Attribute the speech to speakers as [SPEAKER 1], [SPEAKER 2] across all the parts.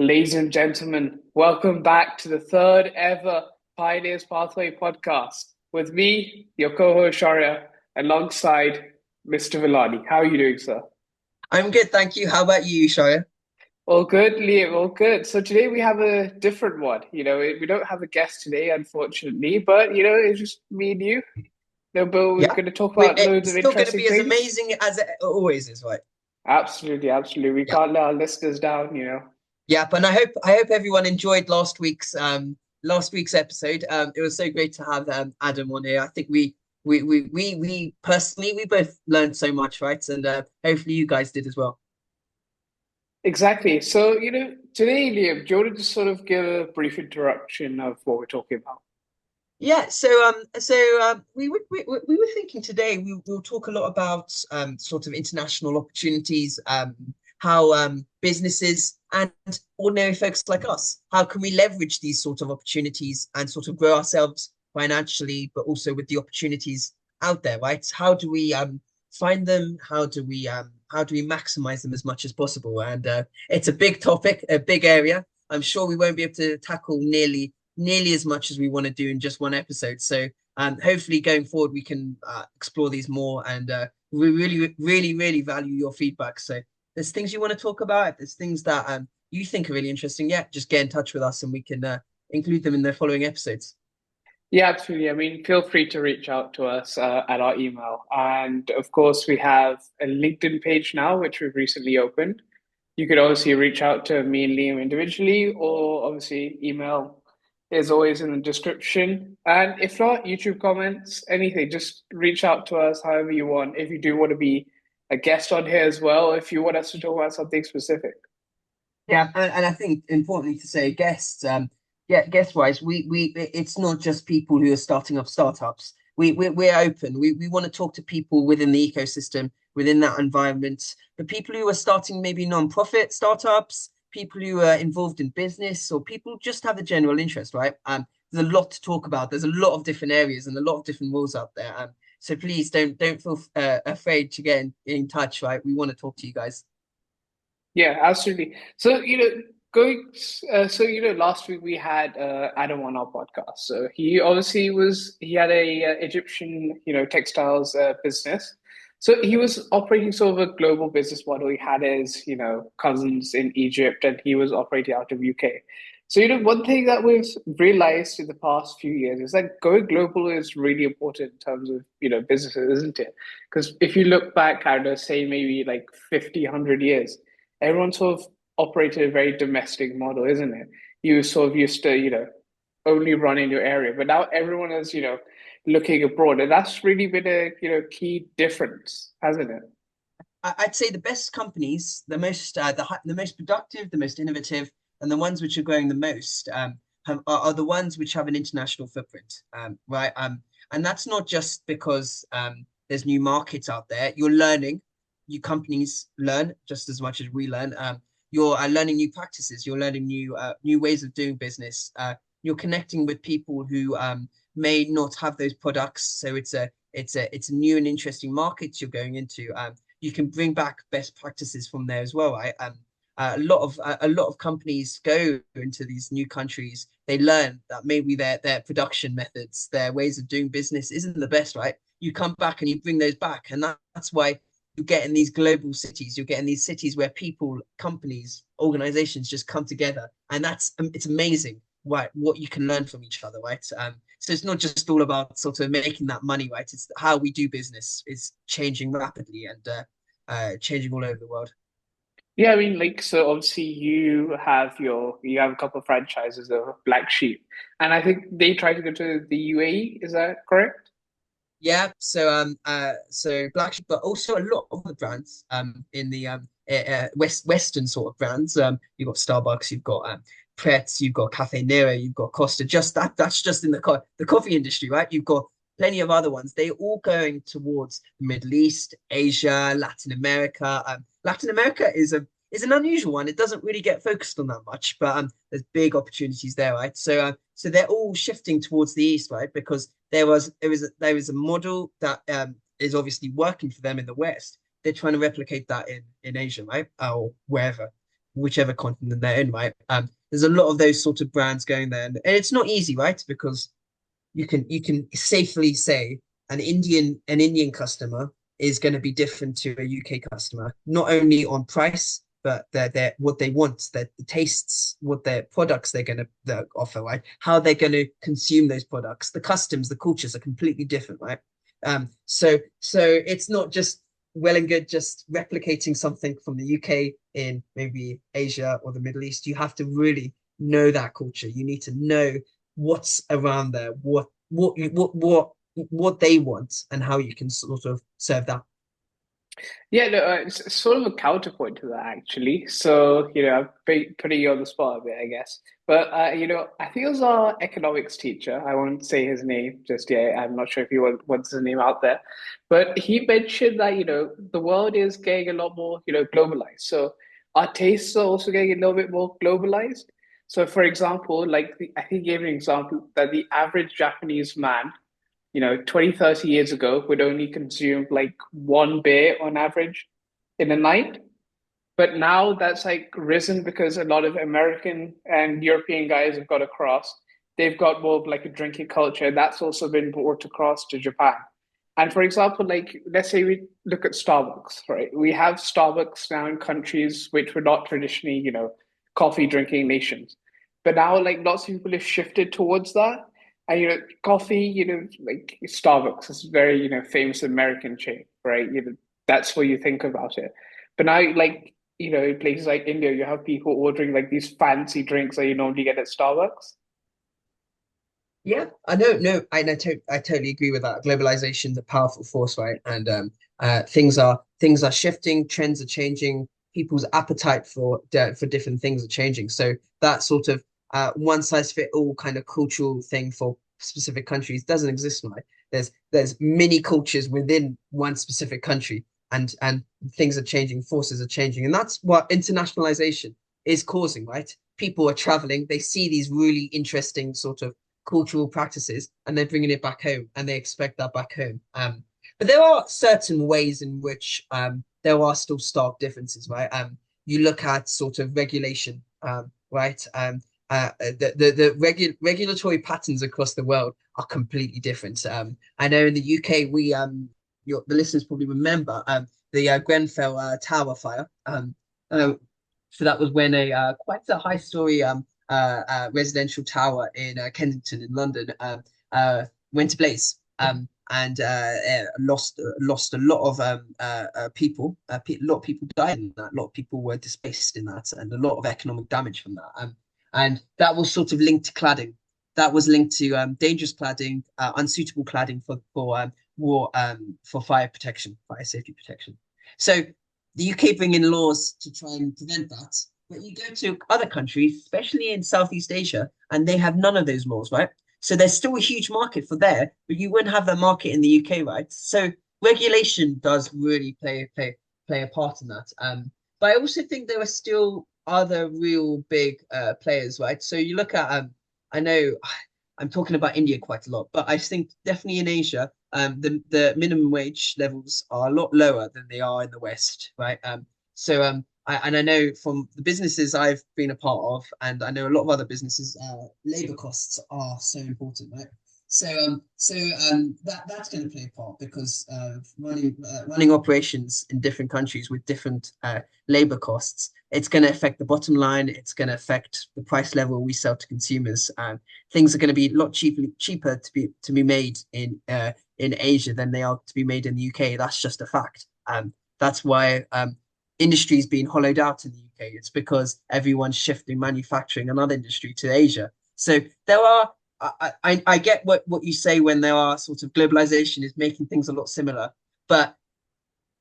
[SPEAKER 1] Ladies and gentlemen, welcome back to the third ever Pioneers Pathway podcast with me, your co-host Sharia, alongside Mr. Villani. How are you doing, sir?
[SPEAKER 2] I'm good, thank you. How about you, Shaya?
[SPEAKER 1] All good, Liam, all good. So today we have a different one. We don't have a guest today, unfortunately, but it's just me and you. But we're
[SPEAKER 2] Yeah.
[SPEAKER 1] going to talk about loads
[SPEAKER 2] It's
[SPEAKER 1] of
[SPEAKER 2] still going to
[SPEAKER 1] interesting
[SPEAKER 2] be as
[SPEAKER 1] things.
[SPEAKER 2] amazing as it always is, right?
[SPEAKER 1] Absolutely, absolutely. We
[SPEAKER 2] Yeah.
[SPEAKER 1] can't let our listeners down.
[SPEAKER 2] Yeah, but I hope everyone enjoyed last week's episode. It was so great to have Adam on here. I think we personally we both learned so much, right? And hopefully you guys did as well.
[SPEAKER 1] Exactly. So, today, Liam, do you want to just sort of give a brief introduction of what we're talking about?
[SPEAKER 2] Yeah, we were thinking today we'll talk a lot about sort of international opportunities, how businesses and ordinary folks like us, how can we leverage these sort of opportunities and sort of grow ourselves financially, but also with the opportunities out there, right? How do we find them? How do we maximize them as much as possible? And it's a big topic, a big area. I'm sure we won't be able to tackle nearly as much as we want to do in just one episode. So hopefully going forward we can explore these more, and we really value your feedback. So there's things you want to talk about, if there's things that you think are really interesting, yeah, just get in touch with us and we can include them in the following episodes.
[SPEAKER 1] Yeah, absolutely. I mean, feel free to reach out to us at our email. And of course, we have a LinkedIn page now, which we've recently opened. You could obviously reach out to me and Liam individually, or obviously email is always in the description. And if not, YouTube comments, anything, just reach out to us however you want. If you do want to be a guest on here as well, if you want us to talk about something specific.
[SPEAKER 2] Yeah, and I think importantly to say guests, yeah, guest wise, we it's not just people who are starting up startups. We're open. We want to talk to people within the ecosystem, within that environment, the people who are starting maybe non-profit startups, people who are involved in business, or people who just have a general interest, right? There's a lot to talk about. There's a lot of different areas and a lot of different roles out there. So please don't feel afraid to get in touch, right? We want to talk to you guys.
[SPEAKER 1] Yeah, absolutely. So, last week we had Adam on our podcast. So he had a Egyptian, textiles business. So he was operating sort of a global business model. He had his, cousins in Egypt and he was operating out of UK. So, one thing that we've realized in the past few years is that going global is really important in terms of, businesses, isn't it? Because if you look back, I don't know, say maybe like 50, 100 years, everyone sort of operated a very domestic model, isn't it? You sort of used to, only run in your area, but now everyone is, looking abroad, and that's really been a, key difference, hasn't it?
[SPEAKER 2] I'd say the best companies, the most productive, the most innovative, and the ones which are growing the most are the ones which have an international footprint, right? And that's not just because there's new markets out there. You're learning, you companies learn just as much as we learn. You're learning new practices. You're learning new ways of doing business. You're connecting with people who may not have those products. So it's a new and interesting market you're going into. You can bring back best practices from there as well, right? A lot of companies go into these new countries. They learn that maybe their production methods, their ways of doing business isn't the best, right? You come back and you bring those back, and that's why you get in these global cities. You're getting these cities where people, companies, organizations just come together, and it's amazing what you can learn from each other, right? So it's not just all about sort of making that money, right? It's how we do business is changing rapidly and changing all over the world.
[SPEAKER 1] Yeah, I mean, like, so obviously you have a couple of franchises of Black Sheep, and I think they try to go to the UAE. Is that correct?
[SPEAKER 2] Yeah, so Black Sheep, but also a lot of the brands in the Western sort of brands. You've got Starbucks, you've got Pret, you've got Cafe Nero, you've got Costa. Just that's just in the coffee industry, right? You've got plenty of other ones. They're all going towards the Middle East, Asia, Latin America. Latin America is an unusual one. It doesn't really get focused on that much, but there's big opportunities there, right? So they're all shifting towards the east, right? Because there was a model that is obviously working for them in the West. They're trying to replicate that in Asia, right? Or wherever. whichever continent they're in, right? There's a lot of those sort of brands going there, and it's not easy, right? Because you can safely say an Indian customer is going to be different to a UK customer, not only on price, but their what they want, their the tastes, what their products they're going to offer, right? How they're going to consume those products, the customs, the cultures are completely different, right? So it's not just well and good just replicating something from the UK in maybe Asia or the Middle East. You have to really know that culture. You need to know what's around there, what they want, and how you can sort of serve that.
[SPEAKER 1] Yeah, no, it's sort of a counterpoint to that, actually. So, I'm putting you on the spot a bit, I guess. But, I think it was our economics teacher. I won't say his name just yet. I'm not sure if he wants his name out there. But he mentioned that, the world is getting a lot more, globalized. So our tastes are also getting a little bit more globalized. So, for example, like I think he gave an example that the average Japanese man 20, 30 years ago would only consume like one beer on average in a night. But now that's like risen because a lot of American and European guys have got across. They've got more of like a drinking culture. That's also been brought across to Japan. And for example, like let's say we look at Starbucks, right? We have Starbucks now in countries which were not traditionally, coffee drinking nations. But now like lots of people have shifted towards that. And coffee, like Starbucks is a very, famous American chain, right? That's what you think about it. But now like in places like India, you have people ordering like these fancy drinks that you normally get at Starbucks.
[SPEAKER 2] Yeah, I know. No, I totally agree with that. Globalization's a powerful force, right? And things are shifting, trends are changing, people's appetite for different things are changing. So that sort of one size fit all kind of cultural thing for specific countries doesn't exist, right? There's many cultures within one specific country, and things are changing, forces are changing, and that's what internationalization is causing, right? People are traveling, they see these really interesting sort of cultural practices and they're bringing it back home and they expect that back home. But there are certain ways in which there are still stark differences, right? You look at sort of regulation, right? The regulatory patterns across the world are completely different. I know in the UK, the listeners probably remember the Grenfell Tower fire. Uh, so that was when a quite a high story residential tower in Kensington in London went ablaze and lost a lot of people. A lot of people died in that. A lot of people were displaced in that, and a lot of economic damage from that. And that was sort of linked to cladding. That was linked to dangerous cladding, unsuitable cladding for fire protection, fire safety protection. So the UK bring in laws to try and prevent that. But you go to other countries, especially in Southeast Asia, and they have none of those laws, right? So there's still a huge market for there, but you wouldn't have that market in the UK, right? So regulation does really play a part in that. But I also think there are still other real big players, right? So you look at I know I'm talking about India quite a lot, but I think definitely in Asia, the minimum wage levels are a lot lower than they are in the West, right? I know from the businesses I've been a part of, and I know a lot of other businesses, labor costs are so important, right? That's going to play a part because running operations in different countries with different labor costs, it's going to affect the bottom line. It's going to affect the price level we sell to consumers. Things are going to be a lot cheaper to be made in Asia than they are to be made in the UK. That's just a fact. That's why industry is being hollowed out in the UK. It's because everyone's shifting manufacturing another industry to Asia. So there are I get what you say when there are sort of globalization is making things a lot similar, but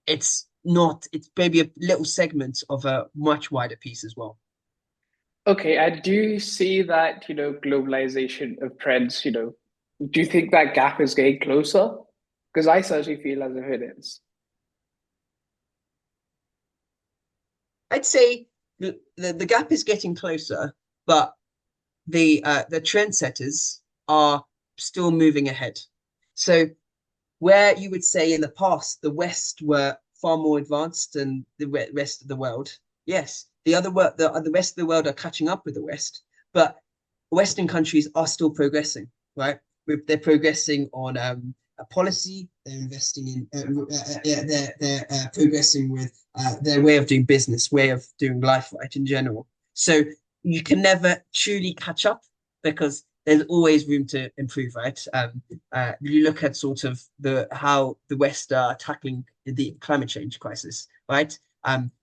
[SPEAKER 2] it's not, it's maybe a little segment of a much wider piece as well.
[SPEAKER 1] Okay, I do see that, globalization of trends, do you think that gap is getting closer? Because I certainly feel as if it is.
[SPEAKER 2] I'd say the gap is getting closer, but the trendsetters are still moving ahead. So where you would say in the past the West were far more advanced than the rest of the world, Yes, the rest of the world are catching up with the West, but Western countries are still progressing, right? They're progressing on a policy. They're investing in. Yeah, they're progressing with their way of doing business, way of doing life, right, in general. So you can never truly catch up because there's always room to improve, right? You look at sort of the how the West are tackling the climate change crisis, right?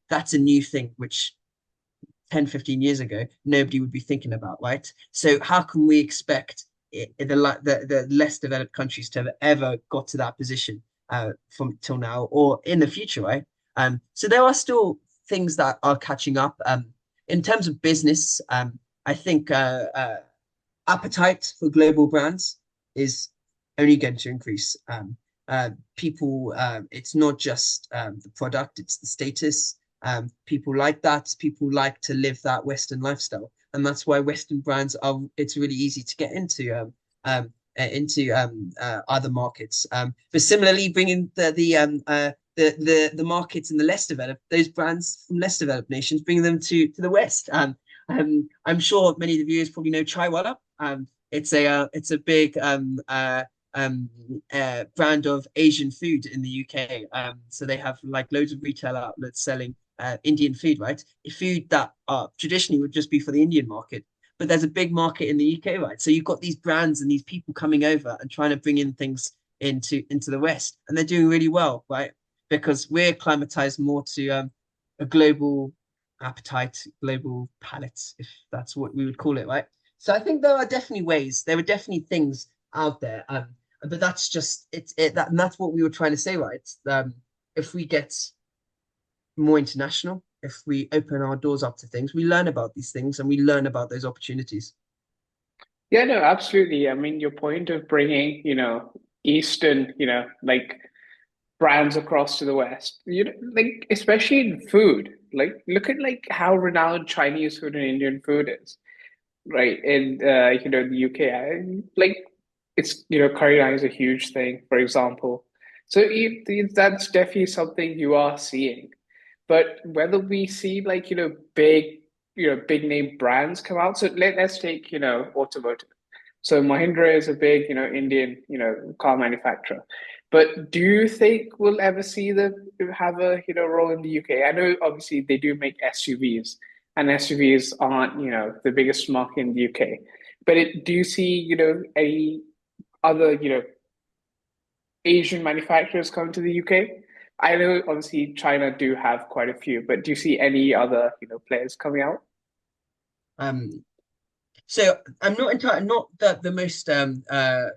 [SPEAKER 2] That's a new thing which 10, 15 years ago nobody would be thinking about, right? So how can we expect the less developed countries to have ever got to that position from till now or in the future, right? So there are still things that are catching up. In terms of business, I think appetite for global brands is only going to increase. People, it's not just the product, it's the status. People like that. People like to live that Western lifestyle, and that's why Western brands are. It's really easy to get into other markets. But similarly, bringing the markets in the less developed, those brands from less developed nations, bringing them to the West. I'm sure many of the viewers probably know Chaiwala. It's a big brand of Asian food in the UK. So they have like loads of retail outlets selling Indian food, right? Food that traditionally would just be for the Indian market, but there's a big market in the UK, right? So you've got these brands and these people coming over and trying to bring in things into the West, and they're doing really well, right? Because we're climatized more to a global appetite, global palate, if that's what we would call it, right? So I think there are definitely ways, there are definitely things out there, but that's just that, and that's what we were trying to say, right? If we get more international, if we open our doors up to things, we learn about these things and we learn about those opportunities.
[SPEAKER 1] Yeah, no, absolutely. I mean, your point of bringing, Eastern, like brands across to the West, like especially in food, like look at like how renowned Chinese food and Indian food is, right? In the UK, like it's curry is a huge thing, for example. So that's definitely something you are seeing. But whether we see like big name brands come out, so let's take automotive. So Mahindra is a big Indian car manufacturer. But do you think we'll ever see them have a role in the UK? I know obviously they do make SUVs, and SUVs aren't the biggest market in the UK. But do you see any other Asian manufacturers coming to the UK? I know obviously China do have quite a few, but do you see any other players coming out?
[SPEAKER 2] Um, So I'm not entirely not the most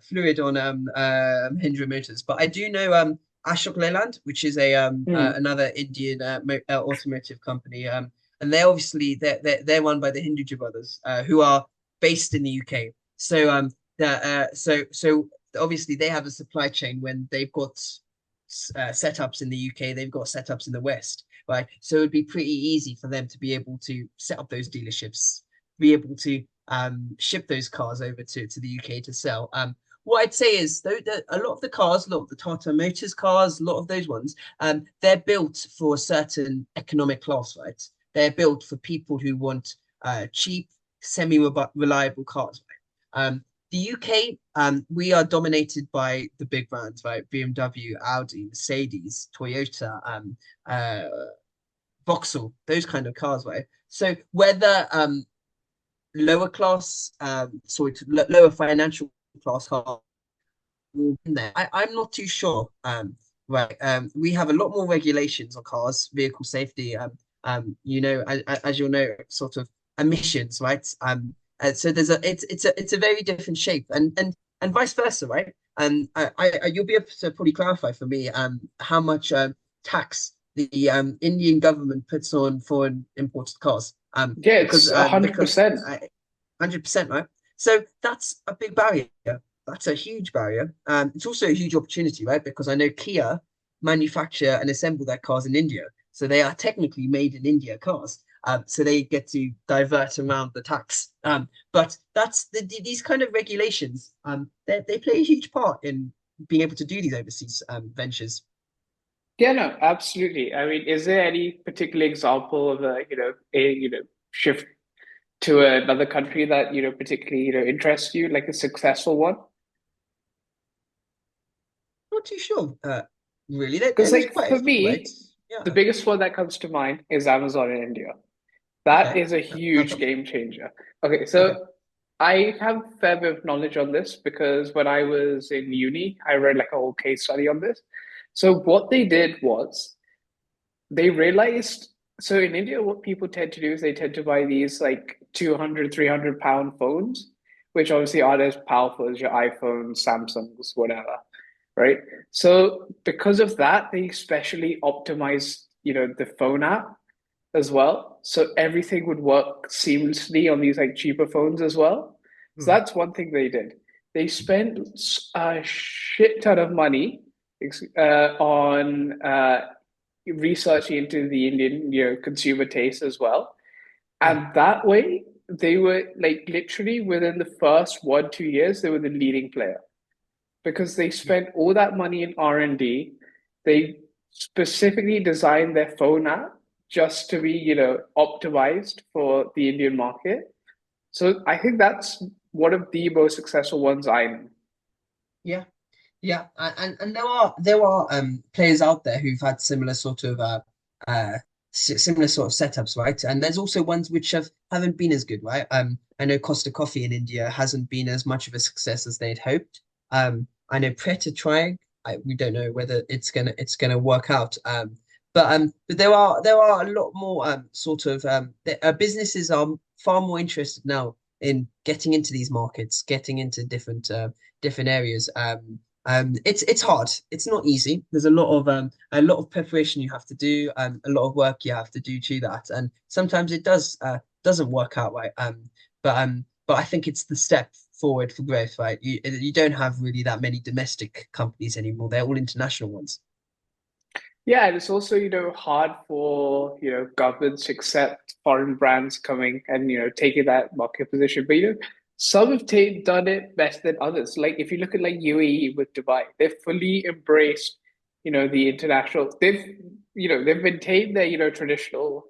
[SPEAKER 2] fluid on Mahindra Motors, but I do know Ashok Leyland, which is a
[SPEAKER 1] Hmm.
[SPEAKER 2] another Indian automotive company. And they're run by the Hinduja brothers, who are based in the UK. So obviously they have a supply chain when they've got setups in the UK, they've got setups in the West, right? So it'd be pretty easy for them to be able to set up those dealerships, be able to ship those cars over to the UK to sell. What I'd say is though that a lot of the cars, a lot of the Tata Motors cars, a lot of those ones, they're built for a certain economic class, right? They're built for people who want cheap, semi-reliable cars, right? The UK, we are dominated by the big brands, right? BMW, Audi, Mercedes, Toyota, uh, Vauxhall, those kind of cars, right? So whether lower class, lower financial class car in there. I'm not too sure. Right. We have a lot more regulations on cars, vehicle safety. As you'll know, sort of emissions, right? So it's a very different shape, and vice versa, right? And you'll be able to probably clarify for me how much tax the Indian government puts on foreign imported cars.
[SPEAKER 1] Yeah, it's a hundred
[SPEAKER 2] Because
[SPEAKER 1] percent.
[SPEAKER 2] 100%, right? So that's a big barrier. That's a huge barrier. It's also a huge opportunity, right? Because I know Kia manufacture and assemble their cars in India. So they are technically made in India cars. So they get to divert around the tax. But that's these kind of regulations. They play a huge part in being able to do these overseas ventures.
[SPEAKER 1] Yeah, no, absolutely. I mean, is there any particular example of a shift to another country that, particularly, interests you, like a successful one?
[SPEAKER 2] Not too sure. Really,
[SPEAKER 1] Because,
[SPEAKER 2] there's
[SPEAKER 1] like,
[SPEAKER 2] quite a
[SPEAKER 1] for
[SPEAKER 2] few, right?
[SPEAKER 1] me, the
[SPEAKER 2] Yeah.
[SPEAKER 1] biggest one that comes to mind is Amazon in India. That
[SPEAKER 2] Okay.
[SPEAKER 1] is a
[SPEAKER 2] How
[SPEAKER 1] huge
[SPEAKER 2] come?
[SPEAKER 1] game changer. Okay,
[SPEAKER 2] Okay.
[SPEAKER 1] so I have a fair bit of knowledge on this because when I was in uni, I read like a whole case study on this. So what they did was they realized, so in India, what people tend to do is they tend to buy these like 200, 300 pound phones, which obviously aren't as powerful as your iPhones, Samsungs, whatever, right? So because of that, they specially optimized, the phone app as well. So everything would work seamlessly on these like cheaper phones as well. So
[SPEAKER 2] Hmm.
[SPEAKER 1] that's one thing they did. They spent a shit ton of money on researching into the Indian, consumer taste as well.
[SPEAKER 2] Yeah.
[SPEAKER 1] And that way, they were like literally within the first 1, 2 years, they were the leading player because they
[SPEAKER 2] Yeah.
[SPEAKER 1] spent all that money in R&D. They specifically designed their phone app just to be, optimized for the Indian market. So I think that's one of the most successful ones I know.
[SPEAKER 2] Yeah. Yeah, and there are players out there who've had similar sort of similar sort of setups, right? And there's also ones which haven't been as good, right? I know Costa Coffee in India hasn't been as much of a success as they'd hoped. I know Pret are trying. We don't know whether it's gonna work out. But there are a lot more businesses are far more interested now in getting into these markets, getting into different areas. It's hard. It's not easy. There's a lot of preparation you have to do, a lot of work you have to do to that, and sometimes it doesn't work out right. But I think it's the step forward for growth, right? You don't have really that many domestic companies anymore. They're all international ones.
[SPEAKER 1] Yeah, and it's also, hard for, governments to accept foreign brands coming and, taking that market position. But, some have done it better than others. Like if you look at like UAE with Dubai, they've fully embraced, the international. They've maintained their, traditional,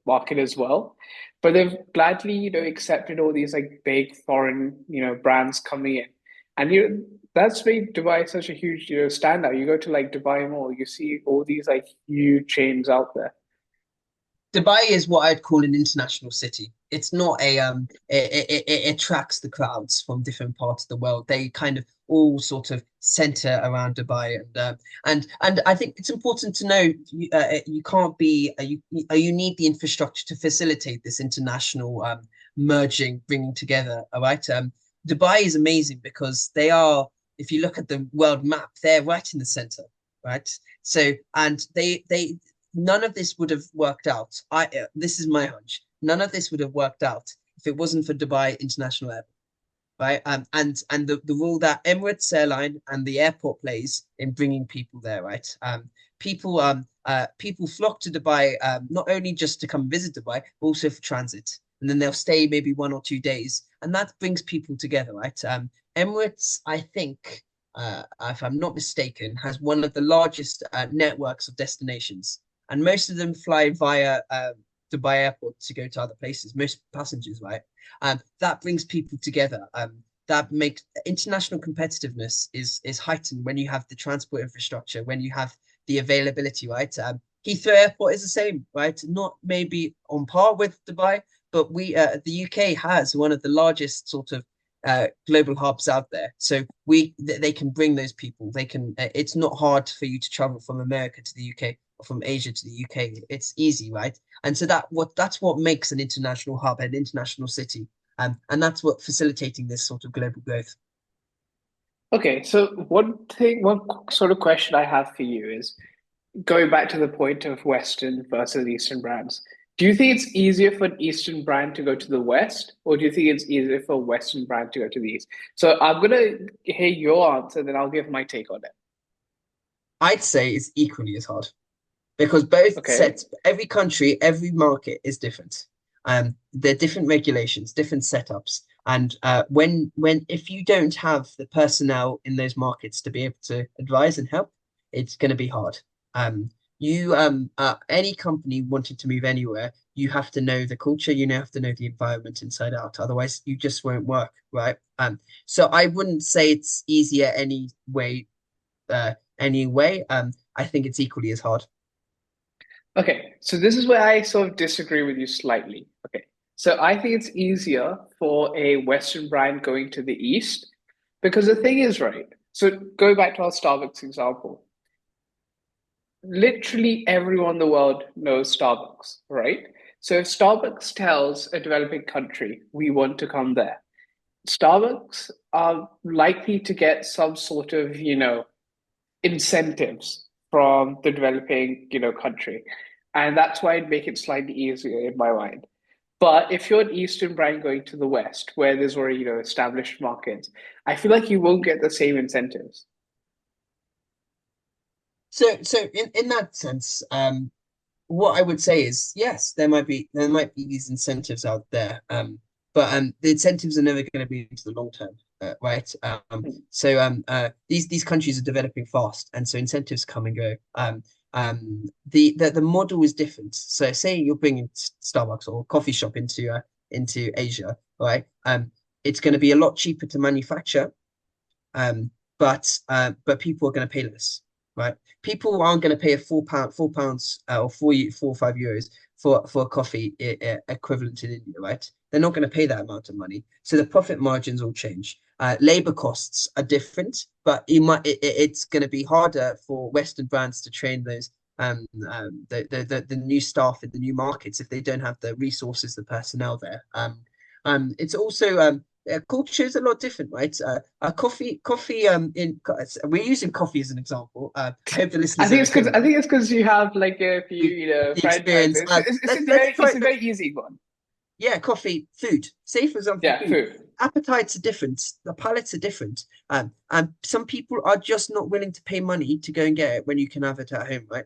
[SPEAKER 1] market as well, but they've gladly, accepted all these like big foreign, brands coming in. And that's made Dubai such a huge, standout. You go to like Dubai Mall, you see all these like huge chains out there.
[SPEAKER 2] Dubai is what I'd call an international city. It's not it attracts the crowds from different parts of the world. They kind of all sort of center around Dubai, and I think it's important to know you can't be you need the infrastructure to facilitate this international merging, bringing together. All right, Dubai is amazing because they are. If you look at the world map, they're right in the center, right? So, and they none of this would have worked out. This is my hunch. None of this would have worked out if it wasn't for Dubai International Airport, right? And the role that Emirates Airline and the airport plays in bringing people there, right? People flock to Dubai not only just to come visit Dubai, but also for transit, and then they'll stay maybe 1 or 2 days, and that brings people together, right? Emirates, I think. If I'm not mistaken, has one of the largest networks of destinations, and most of them fly via Dubai Airport to go to other places. Most passengers, right? That brings people together. That makes international competitiveness is heightened when you have the transport infrastructure, when you have the availability, right? Heathrow Airport is the same, right? Not maybe on par with Dubai, but the UK has one of the largest sort of global hubs out there. So they can bring those people. They can. It's not hard for you to travel from America to the UK or from Asia to the UK. It's easy, right? And so that's what makes an international hub, an international city, and that's what facilitating this sort of global growth.
[SPEAKER 1] Okay, so one sort of question I have for you is going back to the point of Western versus Eastern brands. Do you think it's easier for an Eastern brand to go to the West, or do you think it's easier for a Western brand to go to the East? So I'm gonna hear your answer, then I'll give my take on it.
[SPEAKER 2] I'd say it's equally as hard because both
[SPEAKER 1] Okay.
[SPEAKER 2] sets, every country, every market is different. There are different regulations, different setups, and when if you don't have the personnel in those markets to be able to advise and help, it's going to be hard. any company wanting to move anywhere, you have to know the culture, you have to know the environment inside out. Otherwise, you just won't work, right? So I wouldn't say it's easier anyway. I think it's equally as hard.
[SPEAKER 1] Okay, so this is where I sort of disagree with you slightly. Okay, so I think it's easier for a Western brand going to the East because the thing is, right? So go back to our Starbucks example. Literally everyone in the world knows Starbucks, right? So if Starbucks tells a developing country, we want to come there, Starbucks are likely to get some sort of, incentives from the developing, country. And that's why it'd make it slightly easier in my mind. But if you're an Eastern brand going to the West, where there's already, established markets, I feel like you won't get the same incentives.
[SPEAKER 2] So in that sense, what I would say is yes, there might be these incentives out there, but the incentives are never going to be into the long term, right? These countries are developing fast, and so incentives come and go. The model is different. So say you're bringing Starbucks or coffee shop into Asia, right? It's going to be a lot cheaper to manufacture, um, but people are going to pay less, right? People aren't going to pay a £4 or 4 or 5 euros for a coffee equivalent in India, right? They're not going to pay that amount of money, so the profit margins will change. Labor costs are different, but it's going to be harder for Western brands to train those the new staff in the new markets if they don't have the resources, the personnel there. It's also culture is a lot different, right? Coffee. We're using coffee as an example. I hope the
[SPEAKER 1] I
[SPEAKER 2] listeners
[SPEAKER 1] think
[SPEAKER 2] are
[SPEAKER 1] it's
[SPEAKER 2] okay
[SPEAKER 1] because
[SPEAKER 2] with
[SPEAKER 1] I
[SPEAKER 2] that.
[SPEAKER 1] think it's because you have like a few,
[SPEAKER 2] The experience.
[SPEAKER 1] franchises. It's a
[SPEAKER 2] Let's
[SPEAKER 1] very
[SPEAKER 2] try.
[SPEAKER 1] it's a very easy one.
[SPEAKER 2] Yeah, coffee, food. Say for example,
[SPEAKER 1] Yeah,
[SPEAKER 2] food.
[SPEAKER 1] food.
[SPEAKER 2] Appetites are different. The palates are different. And some people are just not willing to pay money to go and get it when you can have it at home, right?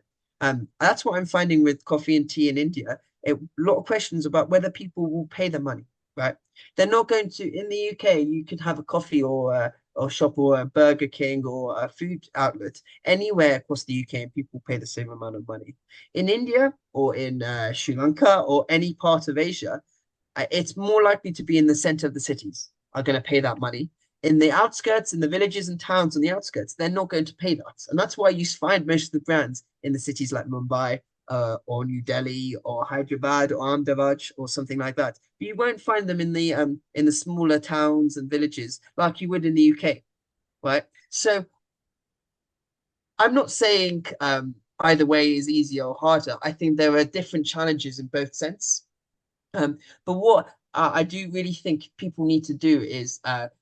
[SPEAKER 2] That's what I'm finding with coffee and tea in India. A lot of questions about whether people will pay the money, right? They're not going to. In the UK, you could have a coffee or shop or a Burger King or a food outlet anywhere across the UK, and people pay the same amount of money. In India or in Sri Lanka or any part of Asia, it's more likely to be in the center of the cities are going to pay that money. In the outskirts, in the villages and towns on the outskirts, they're not going to pay that. And that's why you find most of the brands in the cities like Mumbai or New Delhi or Hyderabad or Ahmedabad or something like that. But you won't find them in the smaller towns and villages like you would in the UK, right? So I'm not saying either way is easier or harder. I think there are different challenges in both sense. But what I do really think people need to do is that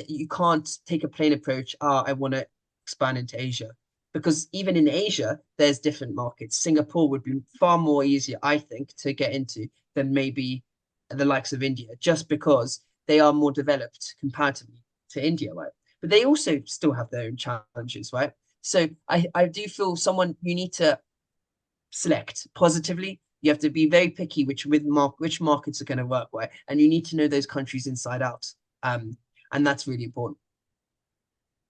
[SPEAKER 2] you can't take a plain approach. I want to expand into Asia because even in Asia, there's different markets. Singapore would be far more easier, I think, to get into than maybe the likes of India, just because they are more developed comparatively to India, right? But they also still have their own challenges, right? So I do feel someone you need to select positively. You have to be very picky which markets are going to work, right? And you need to know those countries inside out. And that's really important.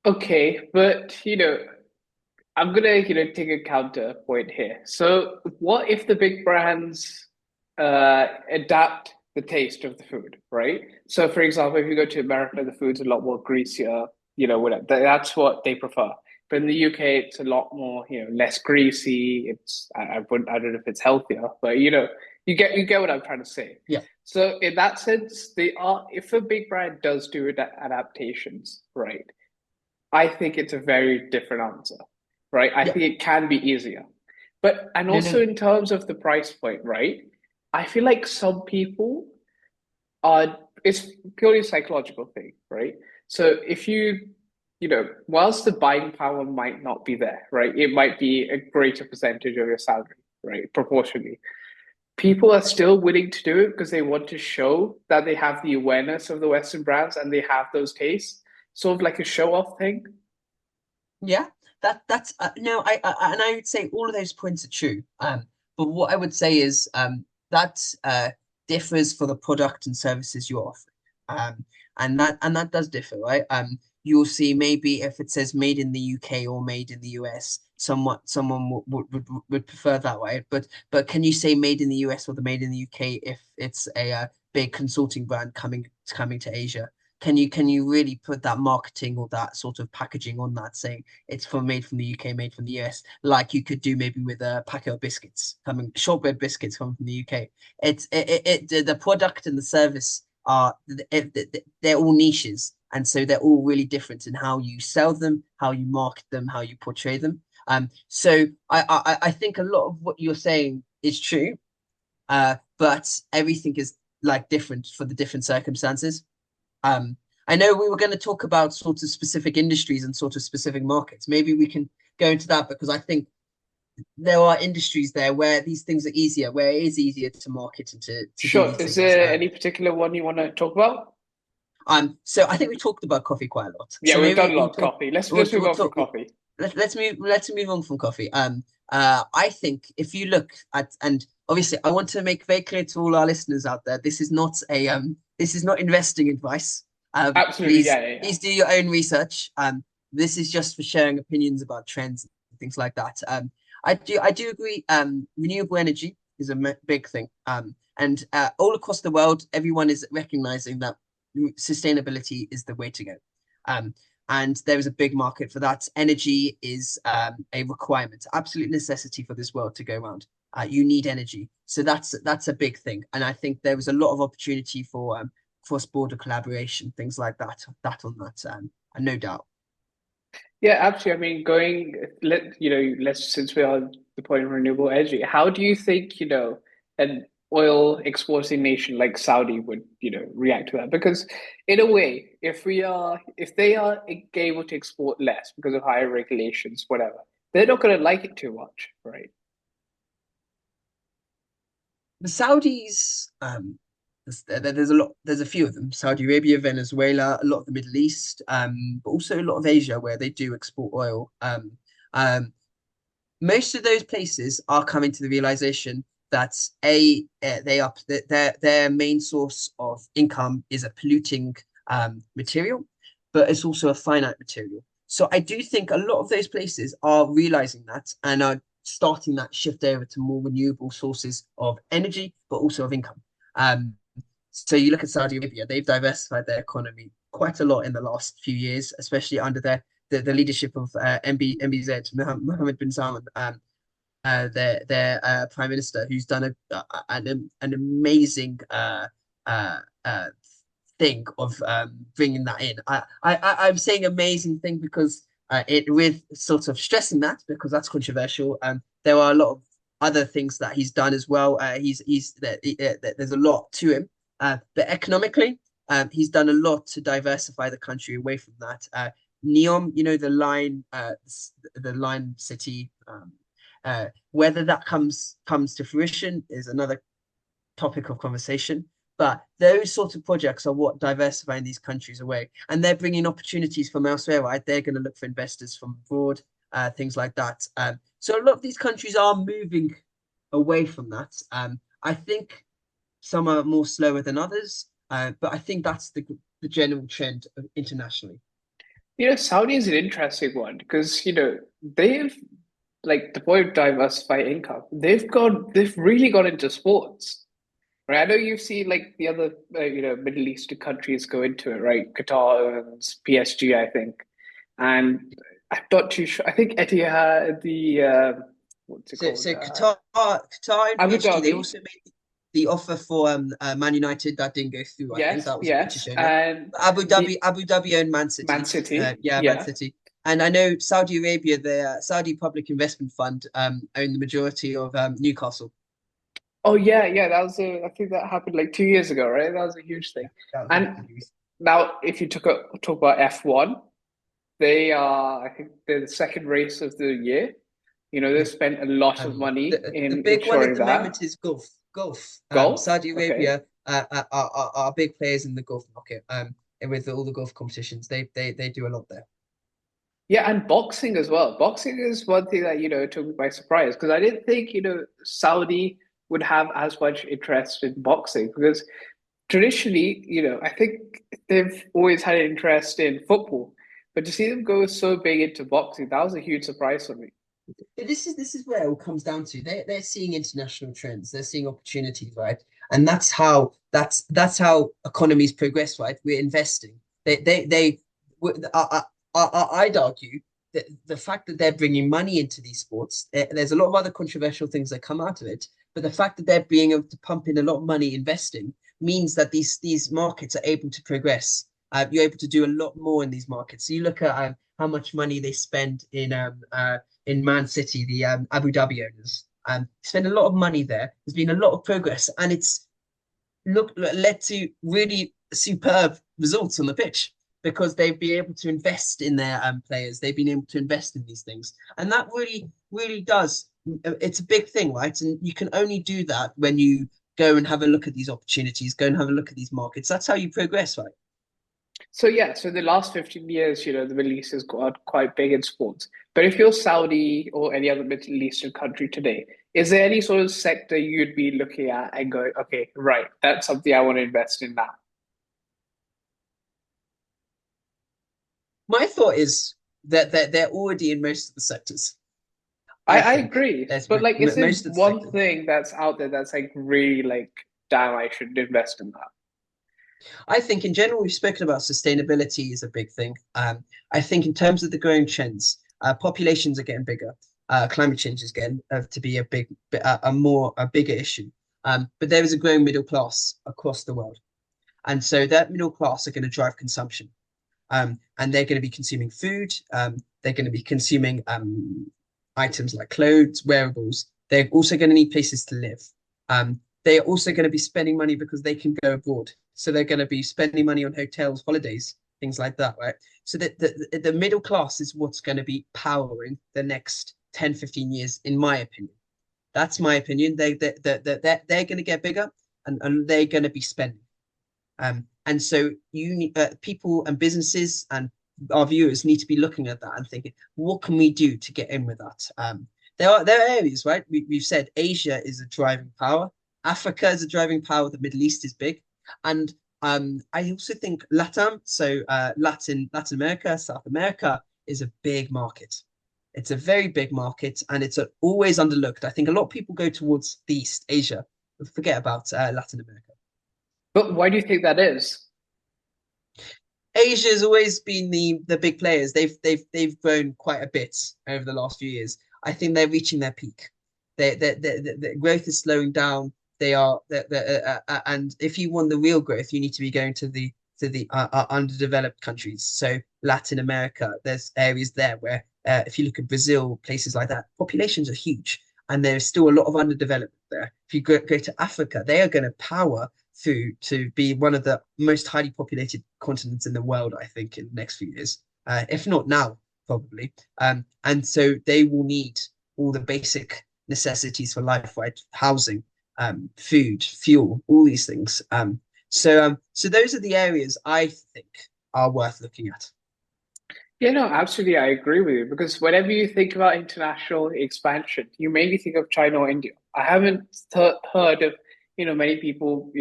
[SPEAKER 1] Okay, but I'm gonna, take a counter point here. So, what if the big brands adapt the taste of the food, right? So, for example, if you go to America, the food's a lot more greasier, whatever. That's what they prefer. But in the UK, it's a lot more, less greasy. I don't know if it's healthier, but you get what I'm trying to say.
[SPEAKER 2] Yeah.
[SPEAKER 1] So, in that sense, if a big brand does do adaptations, right? I think it's a very different answer, right? I
[SPEAKER 2] Yeah.
[SPEAKER 1] think it can be easier. And
[SPEAKER 2] No, no,
[SPEAKER 1] also
[SPEAKER 2] no.
[SPEAKER 1] in terms of the price point, right? I feel like some people are, it's purely a psychological thing, right? So if whilst the buying power might not be there, right? It might be a greater percentage of your salary, right? Proportionally. People are still willing to do it because they want to show that they have the awareness of the Western brands and they have those tastes, sort of like a show off thing.
[SPEAKER 2] Yeah. That's no, and I would say all of those points are true. But what I would say is that differs for the product and services you offer. And that does differ, right? you'll see maybe if it says made in the UK or made in the US, someone would prefer that way. But can you say made in the US or the made in the UK if it's a big consulting brand coming to Asia? Can you really put that marketing or that sort of packaging on that, saying it's from made from the UK, made from the US, like you could do maybe with a packet of biscuits coming, shortbread biscuits coming from the UK. The product and the service are they're all niches, and so they're all really different in how you sell them, how you market them, how you portray them. So I think a lot of what you're saying is true, but everything is like different for the different circumstances. I know we were going to talk about sort of specific industries and sort of specific markets. Maybe we can go into that because I think there are industries there where these things are easier, where it is easier to market and to do
[SPEAKER 1] Sure.
[SPEAKER 2] these
[SPEAKER 1] Is
[SPEAKER 2] things.
[SPEAKER 1] there any particular one you want to talk about?
[SPEAKER 2] So I think we talked about coffee quite a lot.
[SPEAKER 1] Yeah,
[SPEAKER 2] So
[SPEAKER 1] we've done
[SPEAKER 2] maybe
[SPEAKER 1] a lot of coffee. Let's move
[SPEAKER 2] we'll
[SPEAKER 1] on from
[SPEAKER 2] talk.
[SPEAKER 1] coffee.
[SPEAKER 2] Let's move on from coffee. I think if you look at, and obviously I want to make very clear to all our listeners out there, this is not investing advice.
[SPEAKER 1] Absolutely.
[SPEAKER 2] Please
[SPEAKER 1] Yeah, yeah, yeah.
[SPEAKER 2] please do your own research. This is just for sharing opinions about trends and things like that. I do agree. Renewable energy is a big thing. And all across the world, everyone is recognizing that sustainability is the way to go. Um, and there is a big market for that. Energy is a requirement, absolute necessity for this world to go around. You need energy, so that's a big thing, and I think there was a lot of opportunity for cross-border collaboration, things like that. That on that, and no doubt.
[SPEAKER 1] Yeah, absolutely. I mean, let's since we are at the point of renewable energy, how do you think, an oil exporting nation like Saudi would, react to that? Because in a way, if they are able to export less because of higher regulations, whatever, they're not going to like it too much, right?
[SPEAKER 2] The Saudis, there's a few of them. Saudi Arabia, Venezuela, a lot of the Middle East, but also a lot of Asia where they do export oil. Um, Most of those places are coming to the realization that their main source of income is a polluting material, but it's also a finite material. So I do think a lot of those places are realizing that and are starting that shift over to more renewable sources of energy, but also of income. Um, so you look at Saudi Arabia, they've diversified their economy quite a lot in the last few years, especially under the leadership of MBZ, Mohammed bin Salman, their prime minister, who's done an amazing uh, thing of bringing that in. I'm saying amazing thing because it with sort of stressing that because that's controversial. There are a lot of other things that he's done as well. There's a lot to him, but economically, he's done a lot to diversify the country away from that. Neom, the Line City. Whether that comes to fruition is another topic of conversation. But those sort of projects are what diversifying these countries away, and they're bringing opportunities from elsewhere. Right, they're going to look for investors from abroad, things like that. So a lot of these countries are moving away from that. I think some are more slower than others, but I think that's the general trend internationally.
[SPEAKER 1] Saudi is an interesting one because, they've like the point of diversified income, they've really got into sports. Right. I know you've seen like the other, Middle Eastern countries go into it, right? Qatar owns PSG, I think. And I'm not too sure. I think Etihad, what's it
[SPEAKER 2] So,
[SPEAKER 1] called?
[SPEAKER 2] so Qatar and
[SPEAKER 1] Abu
[SPEAKER 2] PSG, they
[SPEAKER 1] Dhabi.
[SPEAKER 2] also made the offer for Man United that didn't go through. I think
[SPEAKER 1] Yes,
[SPEAKER 2] that was a
[SPEAKER 1] yes.
[SPEAKER 2] British owner.
[SPEAKER 1] And
[SPEAKER 2] Abu
[SPEAKER 1] the
[SPEAKER 2] Abu Dhabi owned Man
[SPEAKER 1] Man
[SPEAKER 2] City.
[SPEAKER 1] City.
[SPEAKER 2] Yeah, Man
[SPEAKER 1] Yeah.
[SPEAKER 2] City. And I know Saudi Arabia, the Saudi Public Investment Fund, own the majority of Newcastle.
[SPEAKER 1] Oh, yeah, yeah. I think that happened like 2 years ago, right? That was a huge thing.
[SPEAKER 2] That was
[SPEAKER 1] And
[SPEAKER 2] relatively recent.
[SPEAKER 1] now, if you talk about F1, I think they're the second race of the year. They
[SPEAKER 2] Yeah.
[SPEAKER 1] spent a lot of
[SPEAKER 2] Um,
[SPEAKER 1] money
[SPEAKER 2] the
[SPEAKER 1] in
[SPEAKER 2] big one at
[SPEAKER 1] ensuring
[SPEAKER 2] the
[SPEAKER 1] that.
[SPEAKER 2] moment is golf. Golf.
[SPEAKER 1] Golf,
[SPEAKER 2] Saudi
[SPEAKER 1] okay.
[SPEAKER 2] Arabia are big players in the golf market. And with all the golf competitions, they do a lot there.
[SPEAKER 1] Yeah, and boxing as well. Boxing is one thing that, took me by surprise because I didn't think, Saudi would have as much interest in boxing because traditionally, I think they've always had an interest in football. But to see them go so big into boxing, that was a huge surprise for me.
[SPEAKER 2] But this is where it all comes down to. They're seeing international trends. They're seeing opportunities, right? And that's how economies progress, right? We're investing. They I'd argue that the fact that they're bringing money into these sports, there's a lot of other controversial things that come out of it, but the fact that they're being able to pump in a lot of money investing means that these markets are able to progress. You're able to do a lot more in these markets. So you look at how much money they spend in Man City, the Abu Dhabi owners. Spend a lot of money there. There's been a lot of progress, and it's led to really superb results on the pitch because they've been able to invest in their players. They've been able to invest in these things, and that really does. It's a big thing, right? And you can only do that when you go and have a look at these opportunities, go and have a look at these markets. That's how you progress, right?
[SPEAKER 1] So yeah, so the last 15 years, the Middle East has got quite big in sports. But if you're Saudi or any other Middle Eastern country today, is there any sort of sector you'd be looking at and going, okay, right, that's something I want to invest in now?
[SPEAKER 2] My thought is that they're already in most of the sectors.
[SPEAKER 1] I,
[SPEAKER 2] I
[SPEAKER 1] I
[SPEAKER 2] think
[SPEAKER 1] agree.
[SPEAKER 2] there's
[SPEAKER 1] But like, is there
[SPEAKER 2] most of the
[SPEAKER 1] one
[SPEAKER 2] sectors.
[SPEAKER 1] thing that's out there that's like really like, damn, I should invest in that?
[SPEAKER 2] I think in general, we've spoken about sustainability is a big thing. I think in terms of the growing trends, populations are getting bigger. Climate change is getting to be a bigger issue. But there is a growing middle class across the world, and so that middle class are going to drive consumption. And they're going to be consuming food. They're going to be consuming items like clothes, wearables. They're also going to need places to live. They are also going to be spending money because they can go abroad. So they're going to be spending money on hotels, holidays, things like that, right? So that the middle class is what's going to be powering the next 10, 15 years, in my opinion. That's my opinion. They're going to get bigger and they're going to be spending. And so you need people and businesses and our viewers need to be looking at that and thinking, what can we do to get in with that? There are areas, right? We've said Asia is a driving power, Africa is a driving power, the Middle East is big, and I also think LATAM, so Latin America, South America is a big market. It's a very big market, and it's always underlooked. I think a lot of people go towards the East Asia, but forget about Latin America.
[SPEAKER 1] But why do you think that is?
[SPEAKER 2] Asia has always been the big players. They've grown quite a bit over the last few years. I think they're reaching their peak. The growth is slowing down. And if you want the real growth, you need to be going to the underdeveloped countries. So Latin America, there's areas there where if you look at Brazil, places like that, populations are huge, and there's still a lot of underdevelopment there. If you go to Africa, they are going to power through to be one of the most highly populated continents in the world, I think, in the next few years, if not now, probably. And so they will need all the basic necessities for life, right? Housing, food, fuel, all these things. So those are the areas I think are worth looking at.
[SPEAKER 1] Yeah, no, absolutely. I agree with you because whenever you think about international expansion, you mainly think of China or India. I haven't heard of, many people,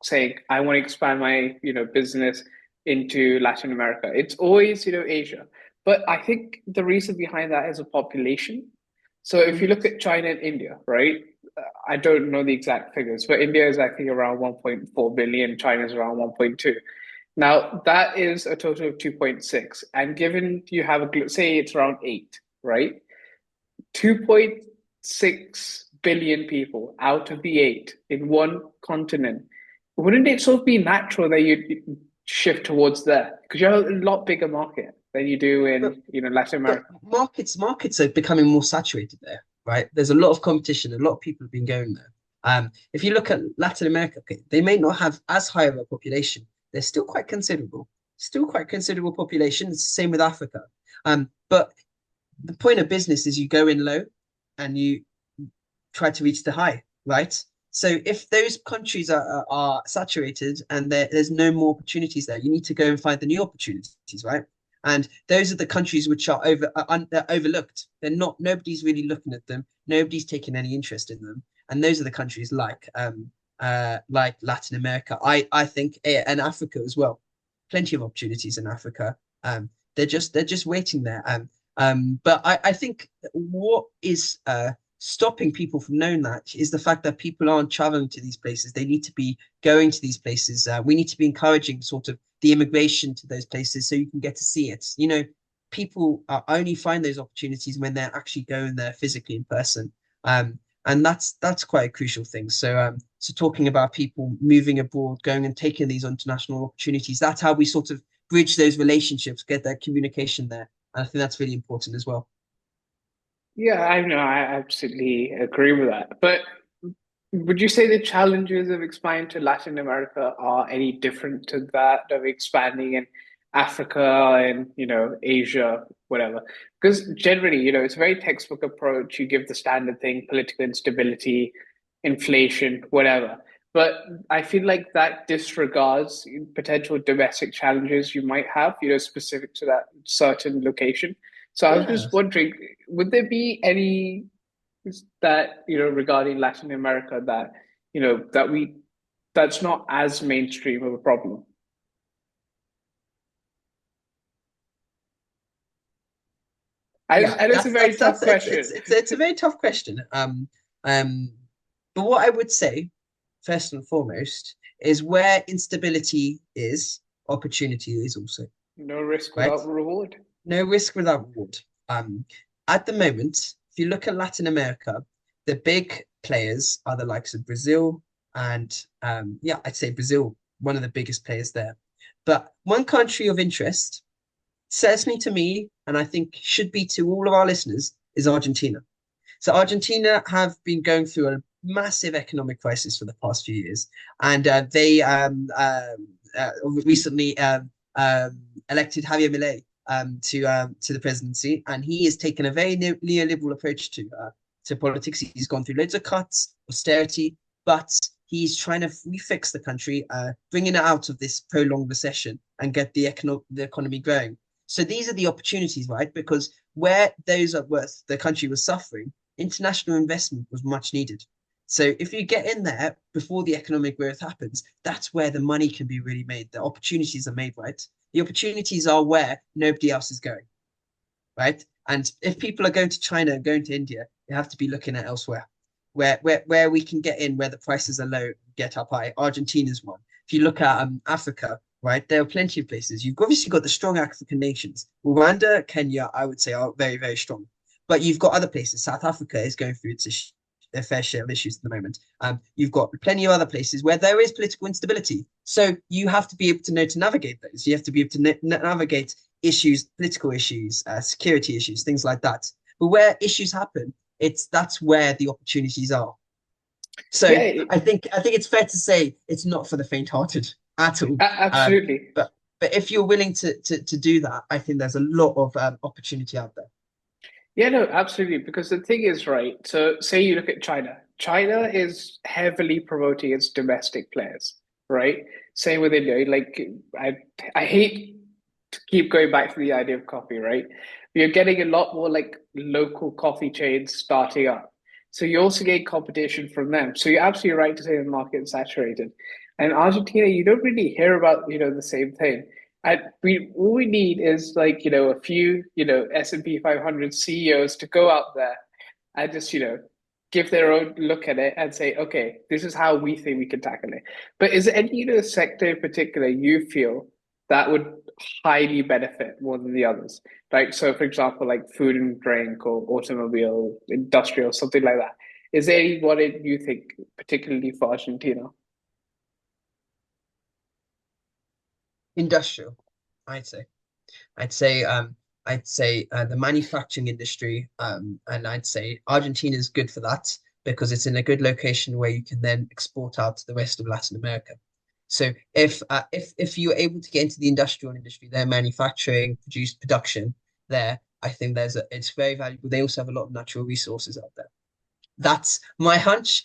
[SPEAKER 1] saying, I want to expand my, business into Latin America. It's always, Asia. But I think the reason behind that is a population. So if you look at China and India, right? I don't know the exact figures, but India is I think around 1.4 billion, China is around 1.2. Now, that is a total of 2.6. And given you have say it's around 8, right? 2.6 billion people out of the 8 in one continent. Wouldn't it sort of be natural that you shift towards there? Because you have a lot bigger market than you do
[SPEAKER 2] But
[SPEAKER 1] in, Latin
[SPEAKER 2] but
[SPEAKER 1] America.
[SPEAKER 2] markets are becoming more saturated there, right? There's a lot of competition. A lot of people have been going there. If you look at Latin America, okay, they may not have as high of a population. They're still quite considerable. Still quite considerable population. It's the same with Africa. But the point of business is you go in low and you try to reach the high, right? So if those countries are saturated and there's no more opportunities there, you need to go and find the new opportunities, right? And those are the countries which they're overlooked. They're not. Nobody's really looking at them. Nobody's taking any interest in them. And those are the countries like Latin America. I think and Africa as well. Plenty of opportunities in Africa. they're just waiting there. But I think what is stopping people from knowing that is the fact that people aren't traveling to these places. They need to be going to these places. We need to be encouraging sort of the immigration to those places so you can get to see it. You know, people only find those opportunities when they're actually going there physically in person. And that's quite a crucial thing. So talking about people moving abroad, going and taking these international opportunities, that's how we sort of bridge those relationships, get that communication there. And I think that's really important as well.
[SPEAKER 1] Yeah, I know, I absolutely agree with that. But would you say the challenges of expanding to Latin America are any different to that of expanding in Africa and, Asia, whatever? Because generally, it's a very textbook approach. You give the standard thing, political instability, inflation, whatever. But I feel like that disregards potential domestic challenges you might have, specific to that certain location. So I was
[SPEAKER 2] Yeah.
[SPEAKER 1] just wondering, would there be any that regarding Latin America that that's not as mainstream of a problem?
[SPEAKER 2] Yeah,
[SPEAKER 1] I know it's a very tough
[SPEAKER 2] that's
[SPEAKER 1] question.
[SPEAKER 2] it's a very tough question. Um, but what I would say, first and foremost, is where instability is, opportunity is also,
[SPEAKER 1] No risk
[SPEAKER 2] right?
[SPEAKER 1] without reward.
[SPEAKER 2] No risk without reward. Um, at the moment, if you look at Latin America, the big players are the likes of Brazil and yeah, I'd say Brazil, one of the biggest players there. But one country of interest, certainly to me, and I think should be to all of our listeners, is Argentina. So Argentina have been going through a massive economic crisis for the past few years, and they recently elected Javier Milei to the presidency, and he has taken a very neoliberal approach to politics. He's gone through loads of cuts, austerity, but he's trying to refix the country, bringing it out of this prolonged recession and get the economy growing. So these are the opportunities, right? Because where those are worth the country was suffering, international investment was much needed. So if you get in there before the economic growth happens, that's where the money can be really made. The opportunities are made, right? The opportunities are where nobody else is going, right? And if people are going to China and going to India, they have to be looking at elsewhere, where we can get in, where the prices are low, get up high. Argentina's one. If you look at Africa, right, there are plenty of places. You've obviously got the strong African nations. Rwanda, Kenya, I would say are very, very strong. But you've got other places. South Africa is going through their fair share of issues at the moment. You've got plenty of other places where there is political instability. So you have to be able to know to navigate those. You have to be able to navigate issues, political issues, security issues, things like that. But where issues happen, that's where the opportunities are. So
[SPEAKER 1] Yeah,
[SPEAKER 2] I think it's fair to say it's not for the faint-hearted at all. Um,
[SPEAKER 1] absolutely.
[SPEAKER 2] but if you're willing to do that, I think there's a lot of opportunity out there.
[SPEAKER 1] Yeah, no, absolutely. Because the thing is, right, so say you look at China. China is heavily promoting its domestic players, right? Same with India. Like I I hate to keep going back to the idea of coffee, right? You're getting a lot more like local coffee chains starting up. So you also get competition from them. So you're absolutely right to say the market is saturated. And Argentina, you don't really hear about, the same thing. And we all we need is like, a few, S&P 500 CEOs to go out there and just, give their own look at it and say, okay, this is how we think we can tackle it. But is there any, sector in particular you feel that would highly benefit more than the others? Like, so for example, like food and drink or automobile, industrial, something like that. Is there any what you think, particularly for Argentina?
[SPEAKER 2] Industrial, I'd say. I'd say the manufacturing industry, and I'd say Argentina is good for that because it's in a good location where you can then export out to the rest of Latin America. So if you're able to get into the industrial industry, their manufacturing, production there, I think it's very valuable. They also have a lot of natural resources out there. That's my hunch.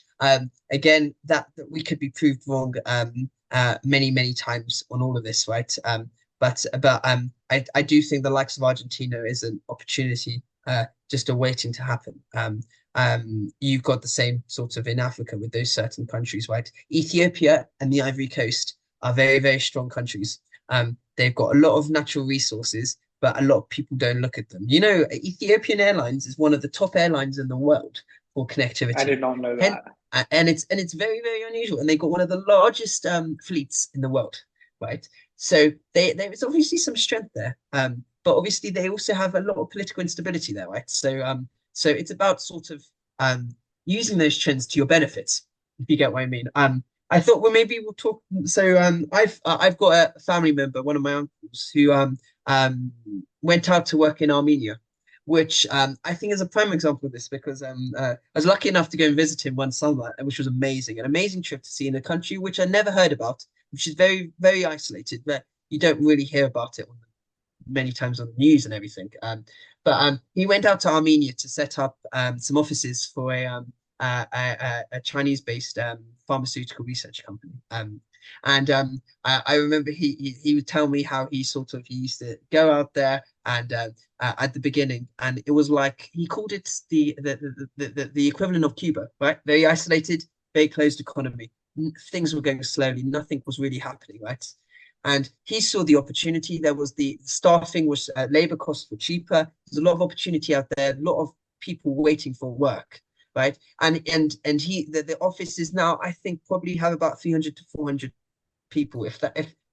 [SPEAKER 2] Again, that we could be proved wrong many times on all of this, right? But I do think the likes of Argentina is an opportunity just awaiting to happen. You've got the same sort of in Africa with those certain countries, right? Ethiopia and the Ivory Coast are very, very strong countries. They've got a lot of natural resources, but a lot of people don't look at them. You know, Ethiopian Airlines is one of the top airlines in the world for
[SPEAKER 1] I
[SPEAKER 2] connectivity.
[SPEAKER 1] did not know
[SPEAKER 2] And
[SPEAKER 1] that.
[SPEAKER 2] it's very, very unusual. And they've got one of the largest fleets in the world, right? So there's obviously some strength there. But obviously they also have a lot of political instability there, right? So it's about sort of um using those trends to your benefits, if you get what I mean. I thought, well, maybe we'll talk. So I've got a family member, one of my uncles, who um went out to work in Armenia, which I think is a prime example of this because I was lucky enough to go and visit him one summer, which was amazing, an amazing trip to see in a country which I never heard about, which is very, very isolated, but you don't really hear about it many times on the news and everything. But he went out to Armenia to set up some offices for a Chinese-based pharmaceutical research company. I remember he would tell me how he used to go out there and at the beginning, and it was like he called it the equivalent of Cuba, right? Very isolated, very closed economy. Things were going slowly, nothing was really happening, right? And he saw the opportunity. There was the staffing was labor costs were cheaper. There's a lot of opportunity out there, a lot of people waiting for work, right? And the office is now, I think, probably have about 300 to 400 people, if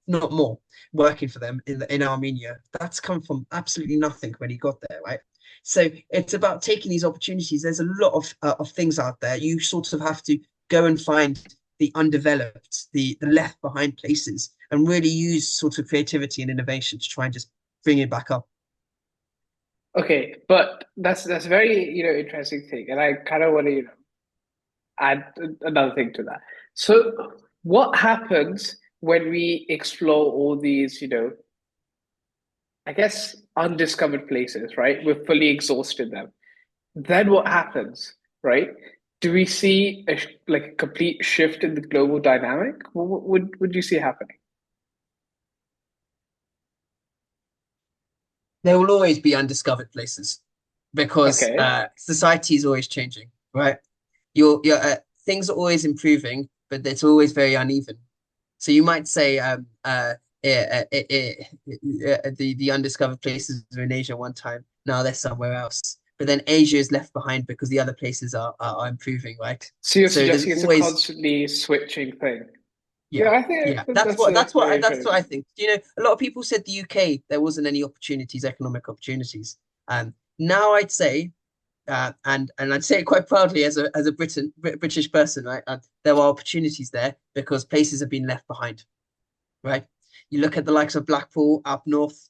[SPEAKER 2] not more, working for them in Armenia. That's come from absolutely nothing when he got there, right? So it's about taking these opportunities. There's a lot of things out there. You sort of have to go and find the undeveloped, the left behind places, and really use sort of creativity and innovation to try and just bring it back up.
[SPEAKER 1] Okay, but that's very, interesting thing, and I kind of want to, add another thing to that. So, what happens when we explore all these, I guess, undiscovered places, right? We've fully exhausted them. Then what happens, right? Do we see like a complete shift in the global dynamic? What would you see happening?
[SPEAKER 2] There will always be undiscovered places because
[SPEAKER 1] Okay.
[SPEAKER 2] society is always changing, right? Your things are always improving, but it's always very uneven. So you might say the undiscovered places were in Asia one time. Now they're somewhere else. But then Asia is left behind because the other places are improving, right?
[SPEAKER 1] So you're
[SPEAKER 2] So there's
[SPEAKER 1] suggesting it's a
[SPEAKER 2] always
[SPEAKER 1] constantly switching thing. Yeah,
[SPEAKER 2] yeah,
[SPEAKER 1] I think
[SPEAKER 2] yeah. That's
[SPEAKER 1] that's
[SPEAKER 2] what
[SPEAKER 1] a
[SPEAKER 2] that's what I,
[SPEAKER 1] very
[SPEAKER 2] that's
[SPEAKER 1] fair.
[SPEAKER 2] what I think. You know, a lot of people said the UK there wasn't any opportunities, economic opportunities. Now I'd say and I'd say it quite proudly as a British person, right? There are opportunities there because places have been left behind, right? You look at the likes of Blackpool up north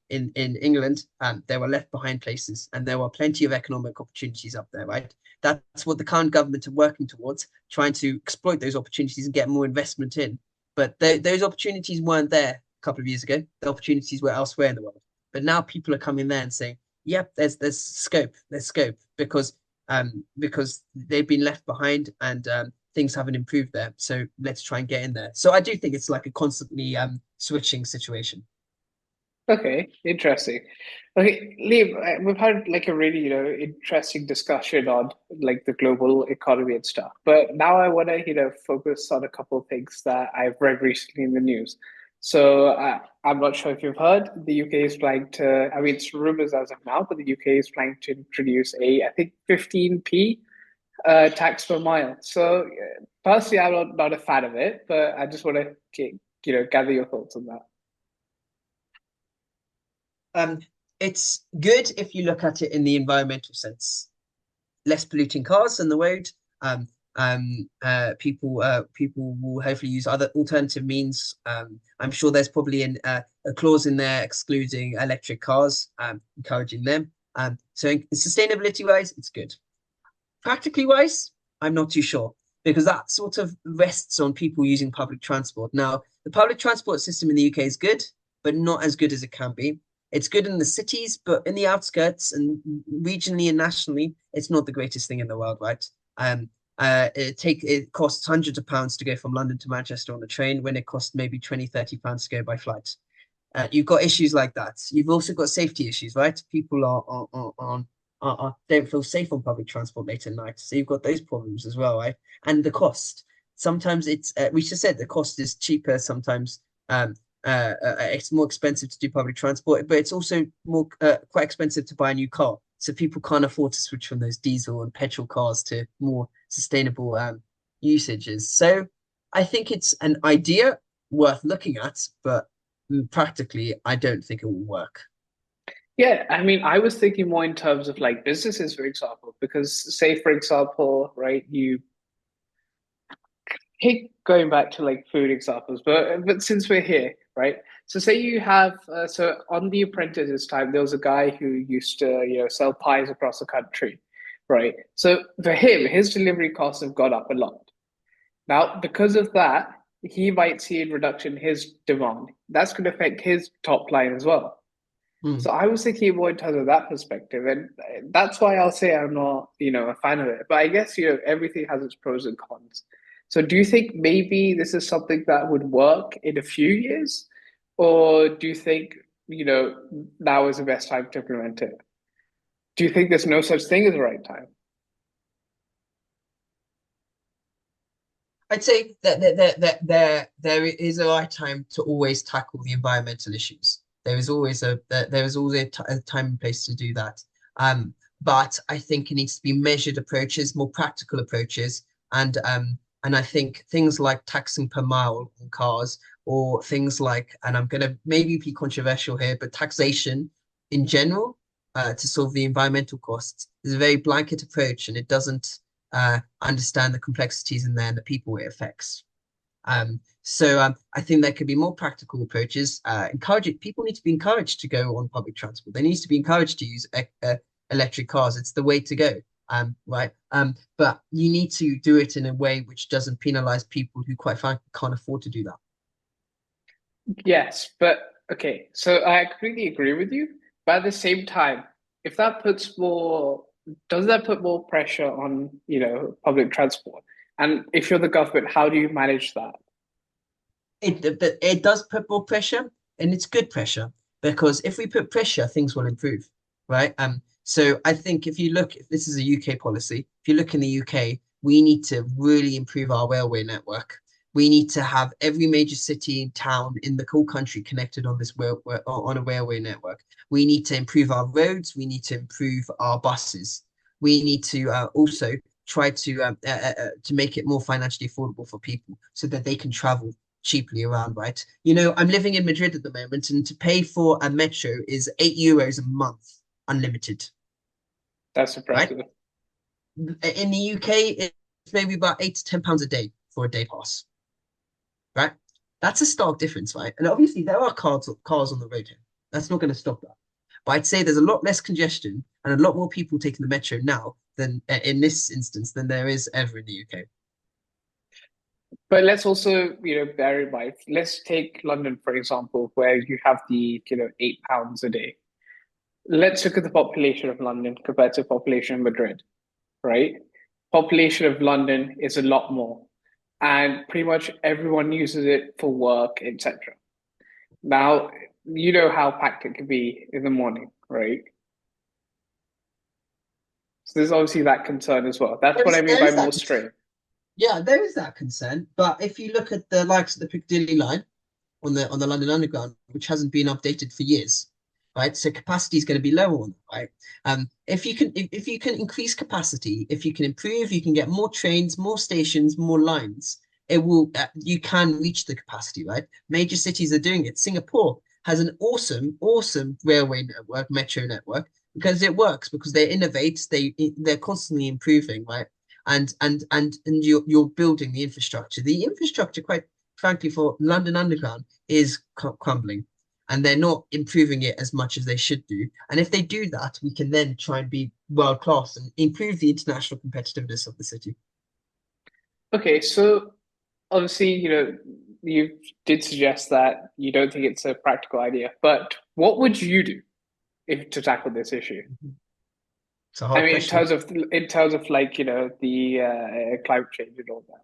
[SPEAKER 2] in England, there were left behind places, and there were plenty of economic opportunities up there, right? That's what the current government are working towards, trying to exploit those opportunities and get more investment in. But those opportunities weren't there a couple of years ago. The opportunities were elsewhere in the world. But now people are coming there and saying, "Yep, there's scope," because they've been left behind and things haven't improved there. So let's try and get in there. So I do think it's like a constantly switching situation.
[SPEAKER 1] Okay, interesting. Okay, Liam, we've had like a really, interesting discussion on like the global economy and stuff. But now I want to, focus on a couple of things that I've read recently in the news. So I'm not sure if you've heard, the UK is planning to, I mean, it's rumors as of now, but the UK is planning to introduce I think 15p tax per mile. So personally, I'm not a fan of it, but I just want to, gather your thoughts on that.
[SPEAKER 2] Um, it's good if you look at it in the environmental sense. Less polluting cars on the road. People will hopefully use other alternative means. I'm sure there's probably a clause in there excluding electric cars, encouraging them. So sustainability wise, it's good. Practically wise, I'm not too sure because that sort of rests on people using public transport. Now, the public transport system in the UK is good, but not as good as it can be. It's good in the cities, but in the outskirts and regionally and nationally, it's not the greatest thing in the world, right? It costs hundreds of pounds to go from London to Manchester on the train when it costs maybe 20, 30 pounds to go by flight. You've got issues like that. You've also got safety issues, right? People don't feel safe on public transport late at night, so you've got those problems as well, right? And the cost. Sometimes it's we just said the cost is cheaper sometimes it's more expensive to do public transport, but it's also more quite expensive to buy a new car. So people can't afford to switch from those diesel and petrol cars to more sustainable usages. So I think it's an idea worth looking at, but practically, I don't think it will work.
[SPEAKER 1] Yeah, I mean, I was thinking more in terms of like businesses, for example, because say, for example, right, you hate going back to like food examples, but since we're here, right? So say you have so on The Apprentice this time, there was a guy who used to sell pies across the country, right? So for him, his delivery costs have gone up a lot. Now, because of that, he might see a reduction in his demand. That's going to affect his top line as well.
[SPEAKER 2] Hmm.
[SPEAKER 1] So I was thinking more in terms of that perspective, and that's why I'll say I'm not, a fan of it. But I guess, everything has its pros and cons. So do you think maybe this is something that would work in a few years, or do you think, now is the best time to implement it? Do you think there's no such thing as the right time?
[SPEAKER 2] I'd say that there is a right time to always tackle the environmental issues. There is always a time and place to do that. But I think it needs to be measured approaches, more practical approaches, and I think things like taxing per mile on cars, or things like, and I'm going to maybe be controversial here, but taxation in general to solve the environmental costs is a very blanket approach, and it doesn't understand the complexities in there and the people it affects. So I think there could be more practical approaches. Encouraging people need to be encouraged to go on public transport. They need to be encouraged to use electric cars. It's the way to go. Right. But you need to do it in a way which doesn't penalize people who quite frankly can't afford to do that.
[SPEAKER 1] Yes, but okay, so I completely agree with you. But at the same time, if that puts more, does that put more pressure on, public transport? And if you're the government, how do you manage that?
[SPEAKER 2] It does put more pressure, and it's good pressure, because if we put pressure, things will improve, right? So I think if this is a UK policy, if you look in the UK, we need to really improve our railway network. We need to have every major city and town in the whole country connected on on a railway network. We need to improve our roads. We need to improve our buses. We need to also try to make it more financially affordable for people so that they can travel cheaply around, right? I'm living in Madrid at the moment, and to pay for a metro is €8 a month, unlimited,
[SPEAKER 1] That's
[SPEAKER 2] right?
[SPEAKER 1] impressive.
[SPEAKER 2] In the UK, it's maybe about £8 to £10 a day for a day pass, right? That's a stark difference, right? And obviously, there are cars on the road here. That's not going to stop that. But I'd say there's a lot less congestion and a lot more people taking the metro now than in this instance than there is ever in the UK.
[SPEAKER 1] But let's also, bear in mind, let's take London, for example, where you have the, £8 a day. Let's look at the population of London compared to the population of Madrid, right? Population of London is a lot more, and pretty much everyone uses it for work, etc. Now, you know how packed it can be in the morning, right? So there's obviously that concern as well. That's what I mean
[SPEAKER 2] There
[SPEAKER 1] by
[SPEAKER 2] is that
[SPEAKER 1] more
[SPEAKER 2] concern.
[SPEAKER 1] strain.
[SPEAKER 2] Yeah, there is that concern. But if you look at the likes of the Piccadilly line on the London Underground, which hasn't been updated for years, right? So capacity is going to be lower on that, right? If you can increase capacity, if you can improve, you can get more trains, more stations, more lines. It will you can reach the capacity, right? Major cities are doing it. Singapore has an awesome railway network, metro network, because it works, because they innovate, they're constantly improving, right? And you're building the infrastructure. The infrastructure, quite frankly, for London Underground is crumbling, and they're not improving it as much as they should do. And if they do that, we can then try and be world class and improve the international competitiveness of the city.
[SPEAKER 1] Okay, so obviously, you did suggest that you don't think it's a practical idea, but what would you do if to tackle this issue?
[SPEAKER 2] It's a
[SPEAKER 1] I
[SPEAKER 2] hard
[SPEAKER 1] mean,
[SPEAKER 2] question.
[SPEAKER 1] in terms of like, the climate change and all that.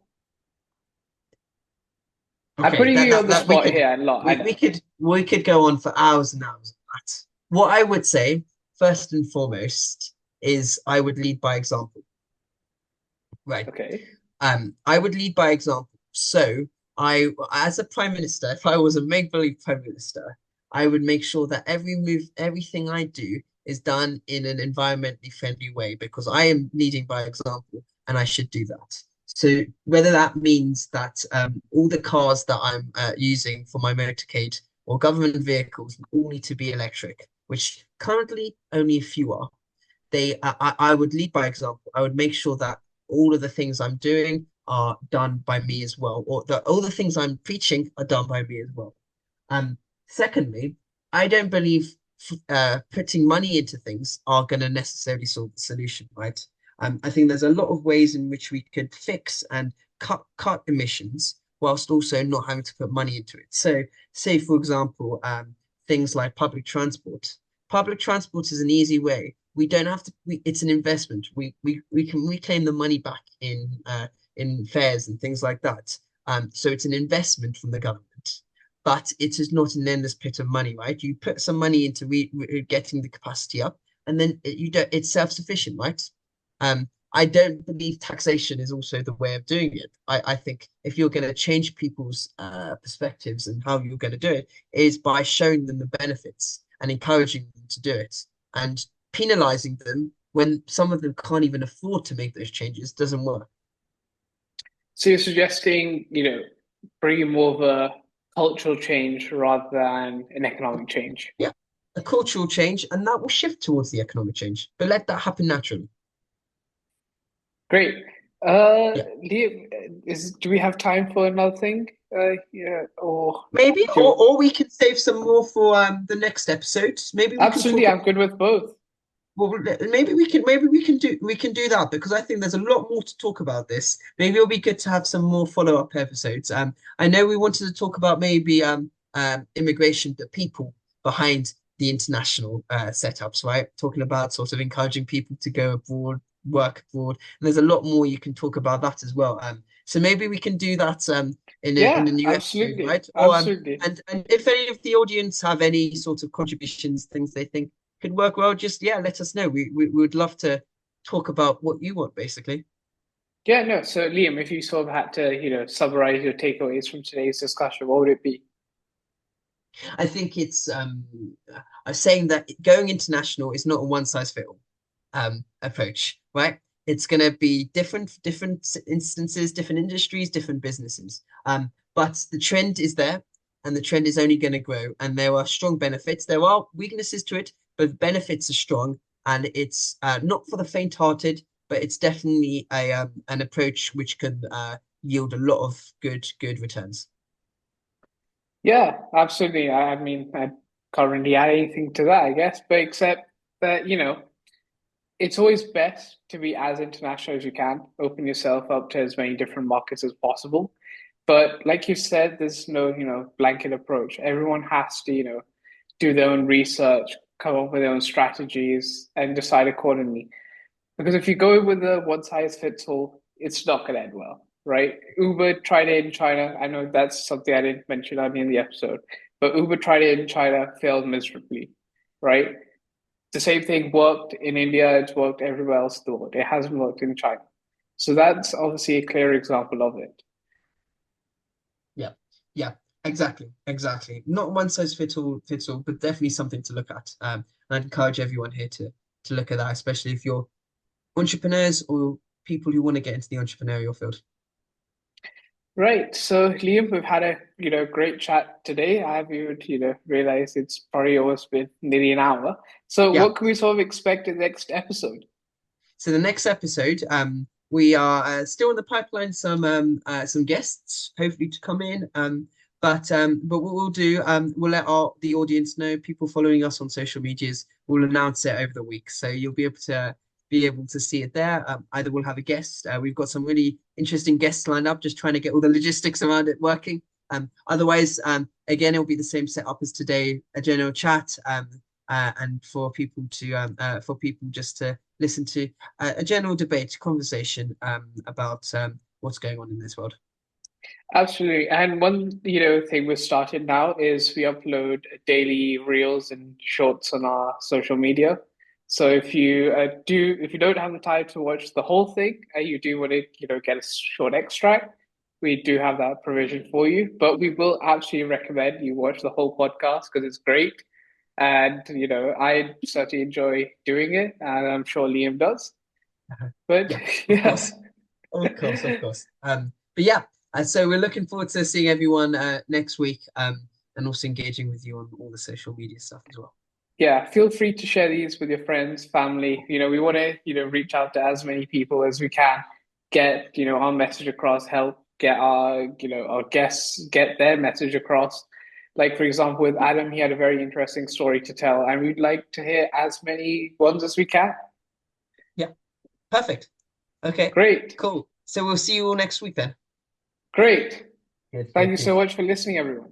[SPEAKER 1] I'm
[SPEAKER 2] Okay,
[SPEAKER 1] putting
[SPEAKER 2] that
[SPEAKER 1] you on
[SPEAKER 2] that
[SPEAKER 1] the
[SPEAKER 2] that we
[SPEAKER 1] spot
[SPEAKER 2] could
[SPEAKER 1] here a lot, I know.
[SPEAKER 2] we could go on for hours and hours on that. What I would say, first and foremost, is I would lead by example. Right.
[SPEAKER 1] Okay.
[SPEAKER 2] I would lead by example. So as a prime minister, if I was a make-believe prime minister, I would make sure that every move, everything I do is done in an environmentally friendly way because I am leading by example and I should do that. So whether that means that all the cars that I'm using for my motorcade or government vehicles all need to be electric, which currently only a few are. I would lead by example. I would make sure that all of the things I'm doing are done by me as well, or that all the things I'm preaching are done by me as well. Secondly, I don't believe putting money into things are going to necessarily solve the solution, right? I think there's a lot of ways in which we could fix and cut emissions whilst also not having to put money into it. So, say for example, things like public transport. Public transport is an easy way. We don't have to. It's an investment. We can reclaim the money back in fares and things like that. So it's an investment from the government, but it is not an endless pit of money, right? You put some money into getting the capacity up, and then you don't. It's self-sufficient, right? I don't believe taxation is also the way of doing it. I think if you're going to change people's perspectives and how you're going to do it, is by showing them the benefits and encouraging them to do it, and penalizing them when some of them can't even afford to make those changes doesn't work.
[SPEAKER 1] So you're suggesting, bringing more of a cultural change rather than an economic change.
[SPEAKER 2] Yeah, a cultural change, and that will shift towards the economic change. But let that happen naturally.
[SPEAKER 1] Great.
[SPEAKER 2] Yeah,
[SPEAKER 1] Liam, do we have time for another thing? Yeah, or
[SPEAKER 2] maybe,
[SPEAKER 1] do you,
[SPEAKER 2] or we can save some more for the next episode. Maybe we can
[SPEAKER 1] absolutely,
[SPEAKER 2] talk.
[SPEAKER 1] I'm good with both.
[SPEAKER 2] Well, maybe we can do that because I think there's a lot more to talk about this. Maybe it'll be good to have some more follow-up episodes. I know we wanted to talk about maybe immigration, the people behind the international setups, right? Talking about sort of encouraging people to go abroad, work abroad, and there's a lot more you can talk about that as well. So maybe we can do that in a
[SPEAKER 1] Yeah,
[SPEAKER 2] new episode,
[SPEAKER 1] absolutely,
[SPEAKER 2] right? Or
[SPEAKER 1] absolutely.
[SPEAKER 2] and if any of the audience have any sort of contributions, things they think could work well, just yeah, let us know. We would love to talk about what you want, basically.
[SPEAKER 1] Yeah, no. So Liam, if you sort of had to, summarize your takeaways from today's discussion, what would it be?
[SPEAKER 2] I think it's I'm saying that going international is not a one size fit all approach, right? It's going to be different for different instances, different industries, different businesses. But the trend is there, and the trend is only going to grow. And there are strong benefits. There are weaknesses to it, but the benefits are strong, and it's not for the faint-hearted. But it's definitely a an approach which can yield a lot of good returns.
[SPEAKER 1] Yeah, absolutely. I mean, I can't really add anything to that, I guess, but except that, it's always best to be as international as you can. Open yourself up to as many different markets as possible. But like you said, there's no, blanket approach. Everyone has to, do their own research, come up with their own strategies, and decide accordingly. Because if you go with the one size fits all, it's not going to end well, right? Uber tried it in China. I know that's something I didn't mention earlier in the episode, but Uber tried it in China, failed miserably, right? The same thing worked in India, it's worked everywhere else in the world. It hasn't worked in China. So that's obviously a clear example of it.
[SPEAKER 2] Yeah, yeah, exactly. Not one size fits all, but definitely something to look at. And I'd encourage everyone here to look at that, especially if you're entrepreneurs or people who want to get into the entrepreneurial field.
[SPEAKER 1] Right. So Liam, we've had a great chat today. I have even realized it's probably almost been nearly an hour. So
[SPEAKER 2] Yeah.
[SPEAKER 1] what can we sort of expect in the next episode?
[SPEAKER 2] So the next episode, we are still in the pipeline some guests, hopefully to come in. But what we'll do, we'll let the audience know, people following us on social medias, we'll announce it over the week. So you'll be able to see it there. Either we'll have a guest. We've got some really interesting guests lined up, just trying to get all the logistics around it working. Otherwise, again, it'll be the same setup as today, a general chat, and for people just to listen to a general debate, conversation about what's going on in this world.
[SPEAKER 1] Absolutely. And one, thing we've started now is we upload daily reels and shorts on our social media. So if you don't have the time to watch the whole thing, you do want to, get a short extract, we do have that provision for you. But we will absolutely recommend you watch the whole podcast because it's great. And, I certainly enjoy doing it, and I'm sure Liam does. But
[SPEAKER 2] Yeah, of
[SPEAKER 1] yeah,
[SPEAKER 2] course. Of course, of course. But yeah, and so we're looking forward to seeing everyone next week, and also engaging with you on all the social media stuff as well.
[SPEAKER 1] yeah, feel free to share these with your friends, family. We want to, reach out to as many people as we can, get, our message across, help get our guests get their message across. Like, for example, with Adam, he had a very interesting story to tell, and we'd like to hear as many ones as we can.
[SPEAKER 2] Yeah, perfect. Okay,
[SPEAKER 1] Great.
[SPEAKER 2] cool. So we'll see you all next week then.
[SPEAKER 1] Great.
[SPEAKER 2] Good,
[SPEAKER 1] Thank
[SPEAKER 2] good,
[SPEAKER 1] you so
[SPEAKER 2] good.
[SPEAKER 1] much for listening, everyone.